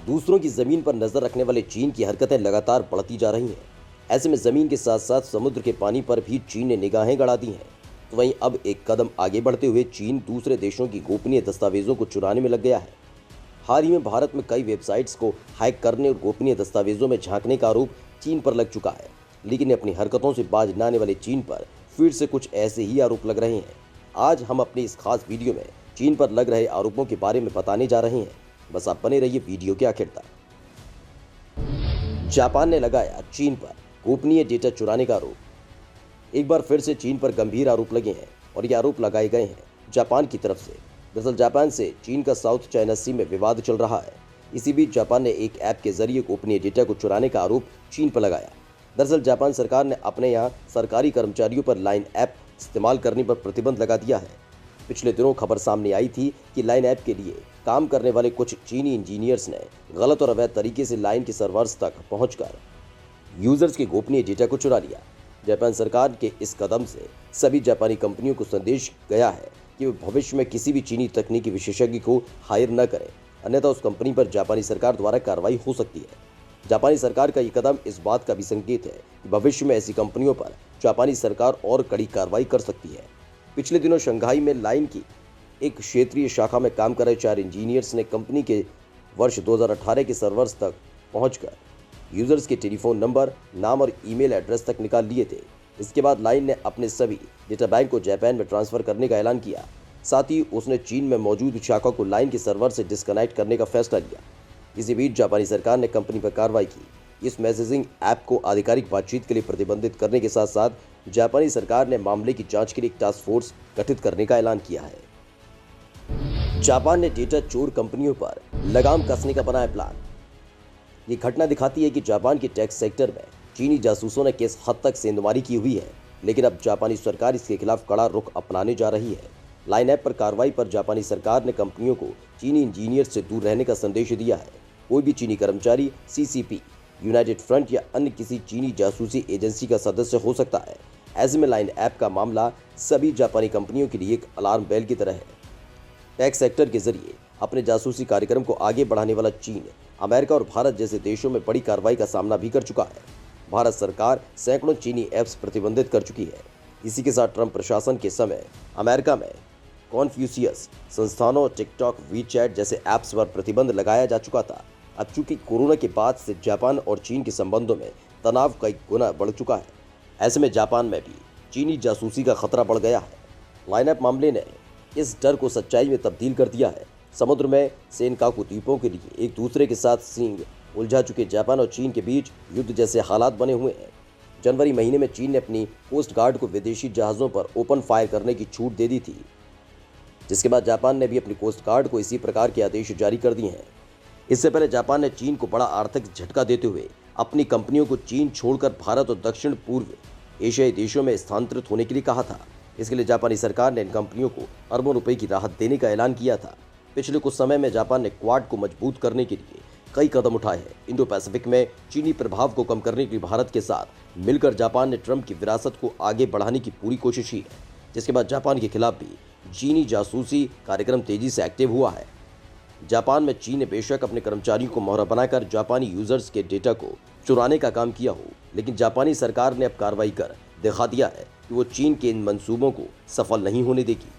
दूसरों की जमीन पर नजर रखने वाले चीन की हरकतें लगातार बढ़ती जा रही हैं। ऐसे में जमीन के साथ साथ समुद्र के पानी पर भी चीन ने निगाहें गड़ा दी हैं। तो वहीं अब एक कदम आगे बढ़ते हुए चीन दूसरे देशों की गोपनीय दस्तावेजों को चुराने में लग गया है। हाल ही में भारत में कई वेबसाइट्स को हैक करने और गोपनीय दस्तावेजों में झांकने का आरोप चीन पर लग चुका है, लेकिन अपनी हरकतों से बाज न आने वाले चीन पर फिर से कुछ ऐसे ही आरोप लग रहे हैं। आज हम अपनी इस खास वीडियो में चीन पर लग रहे आरोपों के बारे में बताने जा रहे हैं। बस आप बने रहिए वीडियो के आखिर तक। जापान ने लगाया चीन पर गोपनीय डेटा चुराने का आरोप। एक बार फिर से चीन पर गंभीर आरोप लगे हैं और ये आरोप लगाए गए हैं जापान की तरफ से। दरअसल जापान से चीन का साउथ चाइना सी में विवाद चल रहा है। इसी बीच जापान ने एक ऐप के जरिए गोपनीय डेटा को चुराने का आरोप चीन पर लगाया। दरअसल जापान सरकार ने अपने यहाँ सरकारी कर्मचारियों पर लाइन ऐप इस्तेमाल करने पर प्रतिबंध लगा दिया है। पिछले दिनों खबर सामने आई थी कि लाइन ऐप के लिए काम करने वाले कुछ चीनी इंजीनियर्स ने गलत और अवैध तरीके से लाइन के सर्वर्स तक पहुंचकर यूजर्स के गोपनीय डेटा को चुरा लिया। जापान सरकार के इस कदम से सभी जापानी कंपनियों को संदेश गया है कि वे भविष्य में किसी भी चीनी तकनीकी विशेषज्ञ को हायर न करें, अन्यथा उस कंपनी पर जापानी सरकार द्वारा कार्रवाई हो सकती है। जापानी सरकार का ये कदम इस बात का भी संकेत है कि भविष्य में ऐसी कंपनियों पर जापानी सरकार और कड़ी कार्रवाई कर सकती है। पिछले दिनों शंघाई में लाइन की एक क्षेत्रीय शाखा में काम कर रहे 4 इंजीनियर्स ने कंपनी के वर्ष 2018 के सर्वर्स तक पहुंचकर यूजर्स के टेलीफोन नंबर, नाम और ईमेल एड्रेस तक निकाल लिए थे। इसके बाद लाइन ने अपने सभी डेटा बैंक को जापान में ट्रांसफर करने का ऐलान किया। साथ ही उसने चीन में मौजूद शाखा को लाइन के सर्वर से डिस्कनेक्ट करने का फैसला लिया। इसी बीच जापानी सरकार ने कंपनी पर कार्रवाई की। इस मैसेजिंग ऐप को आधिकारिक बातचीत के लिए प्रतिबंधित करने के साथ साथ जापानी सरकार ने मामले की जांच के लिए एक टास्क फोर्स गठित करने का ऐलान किया है। जापान ने डेटा चोर कंपनियों पर लगाम कसने का बनाया प्लान। ये घटना दिखाती है कि जापान के टैक्स सेक्टर में चीनी जासूसों ने किस हद तक सेंधमारी की हुई है, लेकिन अब जापानी सरकार इसके खिलाफ कड़ा रुख अपनाने जा रही है। लाइन ऐप पर कार्रवाई पर जापानी सरकार ने कंपनियों को चीनी इंजीनियर से दूर रहने का संदेश दिया है। कोई भी चीनी कर्मचारी सीसीपी, यूनाइटेड फ्रंट या अन्य किसी चीनी जासूसी एजेंसी का सदस्य हो सकता है। ऐसे में लाइन ऐप का मामला सभी जापानी कंपनियों के लिए एक अलार्म बेल की तरह है। टैक्स सेक्टर के जरिए अपने जासूसी कार्यक्रम को आगे बढ़ाने वाला चीन अमेरिका और भारत जैसे देशों में बड़ी कार्रवाई का सामना भी कर चुका है। भारत सरकार सैकड़ों चीनी ऐप्स प्रतिबंधित कर चुकी है। इसी के साथ ट्रंप प्रशासन के समय अमेरिका में कॉन्फ्यूशियस संस्थानों, टिकटॉक, वीचैट जैसे ऐप्स पर प्रतिबंध लगाया जा चुका था। अब चूंकि कोरोना के बाद से जापान और चीन के संबंधों में तनाव कई गुना बढ़ चुका है, ऐसे में जापान में भी चीनी जासूसी का खतरा बढ़ गया है। लाइन ऐप मामले ने इस डर को सच्चाई में तब्दील कर दिया है। समुद्र में सेनकाकू द्वीपों के लिए एक दूसरे के साथ सींग उलझा चुके जापान और चीन के बीच युद्ध जैसे हालात बने हुए हैं। जनवरी महीने में चीन ने अपनी कोस्ट गार्ड को विदेशी जहाज़ों पर ओपन फायर करने की छूट दे दी थी, जिसके बाद जापान ने भी अपनी कोस्ट गार्ड को इसी प्रकार के आदेश जारी कर दिए हैं। इससे पहले जापान ने चीन को बड़ा आर्थिक झटका देते हुए अपनी कंपनियों को चीन छोड़कर भारत और दक्षिण पूर्व एशियाई देशों में स्थानांतरित होने के लिए कहा था। इसके लिए जापानी सरकार ने इन कंपनियों को अरबों रुपए की राहत देने का ऐलान किया था। पिछले कुछ समय में जापान ने क्वाड को मजबूत करने के लिए कई कदम उठाए हैं। इंडो पैसिफिक में चीनी प्रभाव को कम करने के लिए भारत के साथ मिलकर जापान ने ट्रंप की विरासत को आगे बढ़ाने की पूरी कोशिश की है, जिसके बाद जापान के खिलाफ भी चीनी जासूसी कार्यक्रम तेजी से एक्टिव हुआ है। जापान में चीन ने बेशक अपने कर्मचारियों को मोहरा बनाकर जापानी यूजर्स के डेटा को चुराने का काम किया हो, लेकिन जापानी सरकार ने अब कार्रवाई कर दिखा दिया है कि वो चीन के इन मंसूबों को सफल नहीं होने देगी।